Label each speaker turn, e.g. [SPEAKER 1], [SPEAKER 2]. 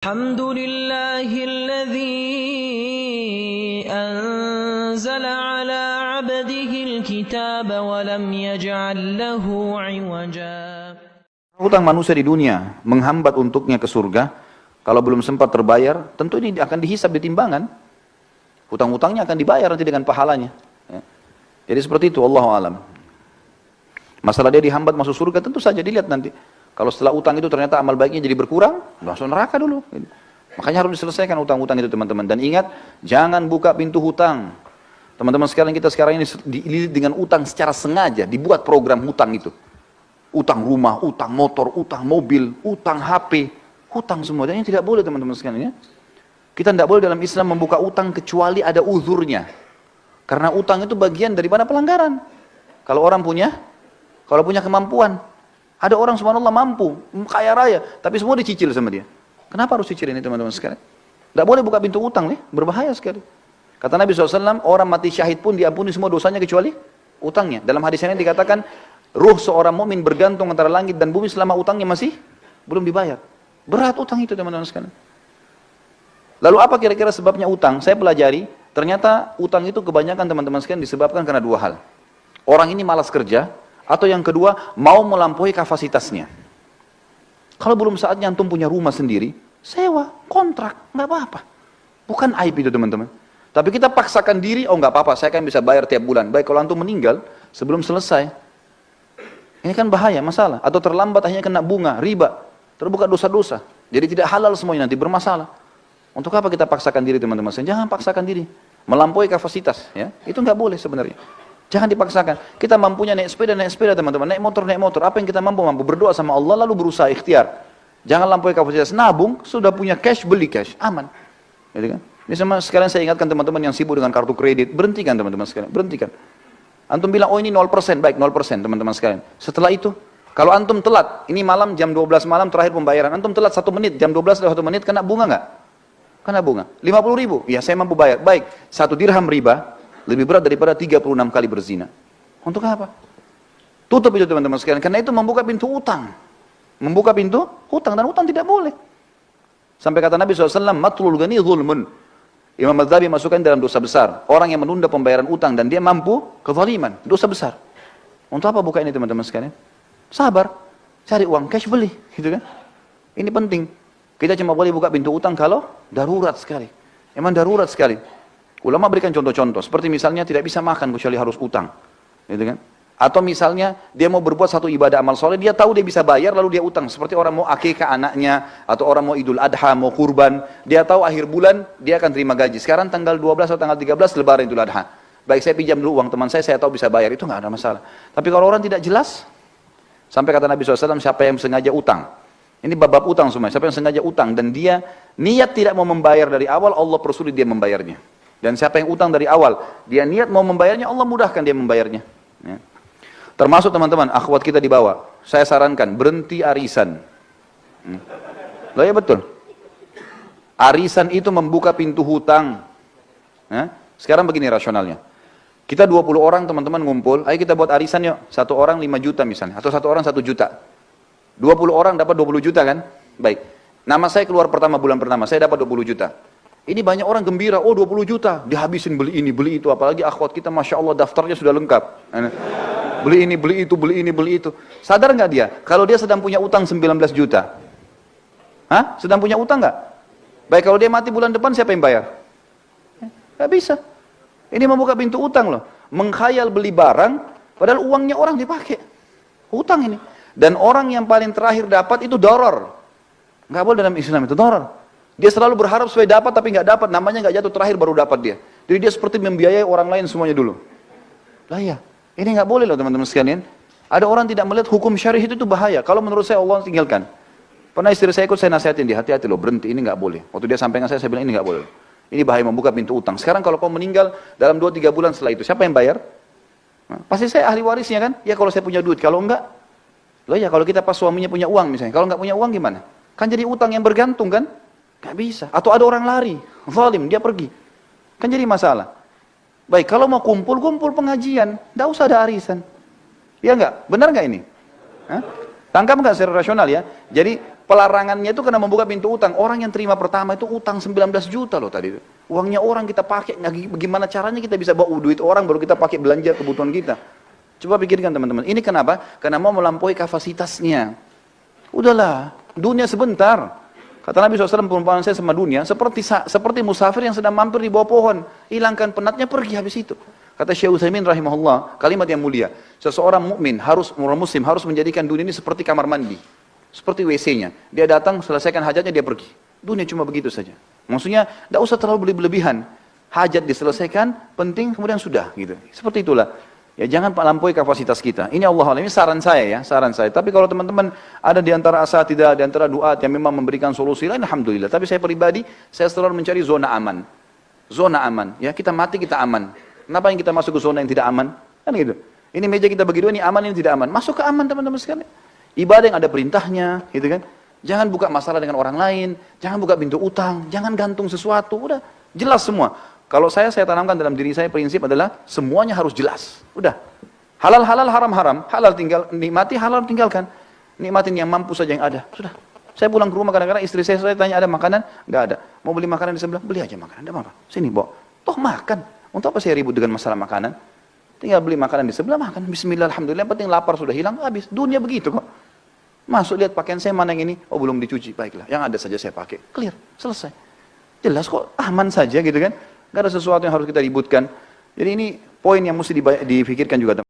[SPEAKER 1] الحمد لله الذي أنزل على عبده الكتاب ولم يجعل له عوجا.
[SPEAKER 2] Hutang manusia di dunia menghambat untuknya ke surga. Kalau belum sempat terbayar, tentu ini akan dihisab di timbangan. Hutang-hutangnya akan dibayar nanti dengan pahalanya. Ya. Jadi seperti itu, Allahu a'lam. Masalah dia dihambat masuk surga, tentu saja dilihat nanti. Kalau setelah utang itu ternyata amal baiknya jadi berkurang, langsung neraka dulu. Makanya harus diselesaikan utang-utang itu teman-teman. Dan ingat, jangan buka pintu hutang. Teman-teman sekalian, kita sekarang ini dililit dengan utang secara sengaja, dibuat program hutang itu. Utang rumah, utang motor, utang mobil, utang HP, hutang semua. Dan ini tidak boleh teman-teman sekalian ya. Kita tidak boleh dalam Islam membuka utang kecuali ada uzurnya. Karena utang itu bagian daripada pelanggaran. Kalau orang punya kemampuan. Ada orang subhanallah mampu, kaya raya, tapi semua dicicil sama dia. Kenapa harus cicil ini teman-teman sekalian? Tidak boleh buka pintu utang nih, berbahaya sekali. Kata Nabi SAW, orang mati syahid pun diampuni semua dosanya kecuali utangnya. Dalam hadis ini dikatakan, ruh seorang mukmin bergantung antara langit dan bumi selama utangnya masih belum dibayar. Berat utang itu teman-teman sekalian. Lalu apa kira-kira sebabnya utang? Saya pelajari, ternyata utang itu kebanyakan teman-teman sekalian disebabkan karena dua hal. Orang ini malas kerja, atau yang kedua, mau melampaui kapasitasnya. Kalau belum saatnya antum punya rumah sendiri, sewa, kontrak, nggak apa-apa. Bukan aib itu teman-teman. Tapi kita paksakan diri, oh nggak apa-apa, saya kan bisa bayar tiap bulan. Baik, kalau antum meninggal, sebelum selesai, ini kan bahaya, masalah. Atau terlambat hanya kena bunga, riba, terbuka dosa-dosa. Jadi tidak halal semuanya, nanti bermasalah. Untuk apa kita paksakan diri teman-teman? Jangan paksakan diri, melampaui kapasitas. Ya, itu nggak boleh sebenarnya. Jangan dipaksakan. Kita mampunya naik sepeda teman-teman. Naik motor. Apa yang kita mampu? Berdoa sama Allah lalu berusaha ikhtiar. Jangan lampaui kapasitas. Nabung, sudah punya cash, beli cash. Aman. Gitu kan? Ini sama sekalian saya ingatkan teman-teman yang sibuk dengan kartu kredit. Berhentikan teman-teman sekalian. Berhentikan. Antum bilang, oh ini 0%. Baik, 0% teman-teman sekalian. Setelah itu, kalau antum telat, ini malam jam 12 malam terakhir pembayaran. Antum telat 1 menit, jam 12 lewat 1 menit, kena bunga nggak? Kena bunga. 50.000. Ya saya mampu bayar. Baik, 1 dirham riba. Lebih berat daripada 36 kali berzina. Untuk apa? Tutup itu teman-teman sekalian. Karena itu membuka pintu utang. Membuka pintu utang. Dan utang tidak boleh. Sampai kata Nabi SAW, matlul ghani zulmun. Imam Madzhabi masukkan dalam dosa besar. Orang yang menunda pembayaran utang dan dia mampu kezaliman. Dosa besar. Untuk apa buka ini teman-teman sekalian? Sabar. Cari uang cash beli. Gitu kan? Ini penting. Kita cuma boleh buka pintu utang kalau darurat sekali. Emang darurat sekali. Ulama berikan contoh-contoh, seperti misalnya tidak bisa makan kecuali harus utang, gitu kan? Atau misalnya dia mau berbuat satu ibadah amal soleh, dia tahu dia bisa bayar lalu dia utang, seperti orang mau akikah anaknya, atau orang mau idul adha, mau kurban, dia tahu akhir bulan dia akan terima gaji. Sekarang tanggal 12 atau tanggal 13 lebaran idul adha. Baik saya pinjam dulu uang teman saya tahu bisa bayar, itu nggak ada masalah. Tapi kalau orang tidak jelas, sampai kata Nabi SAW, siapa yang sengaja utang, ini bab-bab utang semua, siapa yang sengaja utang dan dia niat tidak mau membayar dari awal, Allah persulit dia membayarnya. Dan siapa yang utang dari awal, dia niat mau membayarnya, Allah mudahkan dia membayarnya. Ya. Termasuk teman-teman, akhwat kita di bawah, saya sarankan, berhenti arisan. Loh ya betul. Arisan itu membuka pintu hutang. Ya. Sekarang begini rasionalnya. Kita 20 orang teman-teman ngumpul, ayo kita buat arisan yuk. 1 orang 5 juta misalnya, atau 1 orang 1 juta. 20 orang dapat 20 juta kan? Baik. Nama saya keluar bulan pertama, saya dapat 20 juta. Ini banyak orang gembira, oh 20 juta, dihabisin beli ini, beli itu. Apalagi akhwat kita, Masya Allah daftarnya sudah lengkap. Beli ini, beli itu, beli ini, beli itu. Sadar nggak dia? Kalau dia sedang punya utang 19 juta. Hah? Sedang punya utang nggak? Baik, kalau dia mati bulan depan, siapa yang bayar? Nggak bisa. Ini membuka pintu utang loh. Mengkhayal beli barang, padahal uangnya orang dipakai. Utang ini. Dan orang yang paling terakhir dapat itu doror. Nggak boleh dalam Islam itu, doror. Dia selalu berharap supaya dapat tapi nggak dapat, namanya nggak jatuh terakhir baru dapat dia. Jadi dia seperti membiayai orang lain semuanya dulu. Lah ya, ini nggak boleh loh teman-teman sekalian. Ada orang tidak melihat hukum syar'i itu bahaya. Kalau menurut saya Allah tinggalkan. Pernah istri saya ikut saya nasihatin dia, hati-hati loh, berhenti, ini nggak boleh. Waktu dia sampaikan saya bilang ini nggak boleh. Ini bahaya membuka pintu utang. Sekarang kalau kau meninggal dalam 2-3 bulan setelah itu, siapa yang bayar? Nah, pasti saya ahli warisnya kan? Ya kalau saya punya duit, kalau enggak, loh ya kalau kita pas suaminya punya uang misalnya, kalau nggak punya uang gimana? Kan jadi utang yang bergantung kan? Gak bisa. Atau ada orang lari, zalim, dia pergi. Kan jadi masalah. Baik, kalau mau kumpul pengajian. Gak usah ada arisan. Ya enggak? Benar gak ini? Hah? Tangkap nggak secara rasional ya? Jadi Pelarangannya itu karena membuka pintu utang. Orang yang terima pertama itu utang 19 juta loh tadi. Uangnya orang kita pakai, bagaimana caranya kita bisa bawa duit orang baru kita pakai belanja kebutuhan kita. Coba pikirkan teman-teman, ini kenapa? Karena mau melampaui kapasitasnya. Udahlah, dunia sebentar. Kata Nabi SAW, perumpamaan saya sama dunia, seperti musafir yang sedang mampir di bawah pohon. Hilangkan penatnya, pergi habis itu. Kata Syekh Utsaimin rahimahullah, kalimat yang mulia. Seseorang mukmin orang muslim harus menjadikan dunia ini seperti kamar mandi. Seperti WC-nya. Dia datang, selesaikan hajatnya, dia pergi. Dunia cuma begitu saja. Maksudnya, tidak usah terlalu berlebihan. Hajat diselesaikan, penting, kemudian sudah. Gitu. Seperti itulah. Ya jangan melampaui kapasitas kita. Ini Allah Allah, ini saran saya ya, saran saya. Tapi kalau teman-teman ada di antara asatidzah, di antara duat yang memang memberikan solusi lain, alhamdulillah. Tapi saya pribadi, saya selalu mencari zona aman. Zona aman. Ya kita mati, kita aman. Kenapa yang kita masuk ke zona yang tidak aman? Kan gitu. Ini meja kita bagi dua, ini aman, ini tidak aman. Masuk ke aman teman-teman sekalian. Ibadah yang ada perintahnya, gitu kan. Jangan buka masalah dengan orang lain, jangan buka pintu utang, jangan gantung sesuatu, udah jelas semua. Kalau saya tanamkan dalam diri saya prinsip adalah semuanya harus jelas, udah. Halal halal, haram haram, halal tinggal nikmati, haram tinggalkan. Nikmatin yang mampu saja yang ada, sudah. Saya pulang ke rumah kadang-kadang istri saya tanya ada makanan, nggak ada. Mau beli makanan di sebelah, beli aja makanan, tidak apa-apa. Sini bawa, toh makan. Untuk apa saya ribut dengan masalah makanan? Tinggal beli makanan di sebelah, makan. Bismillah, alhamdulillah, yang penting lapar sudah hilang, habis. Dunia begitu kok. Masuk lihat pakaian saya mana yang ini, oh belum dicuci, baiklah. Yang ada saja saya pakai, clear, selesai. Jelas kok, aman saja gitu kan. Gak ada sesuatu yang harus kita ributkan. Jadi ini poin yang mesti dipikirkan juga.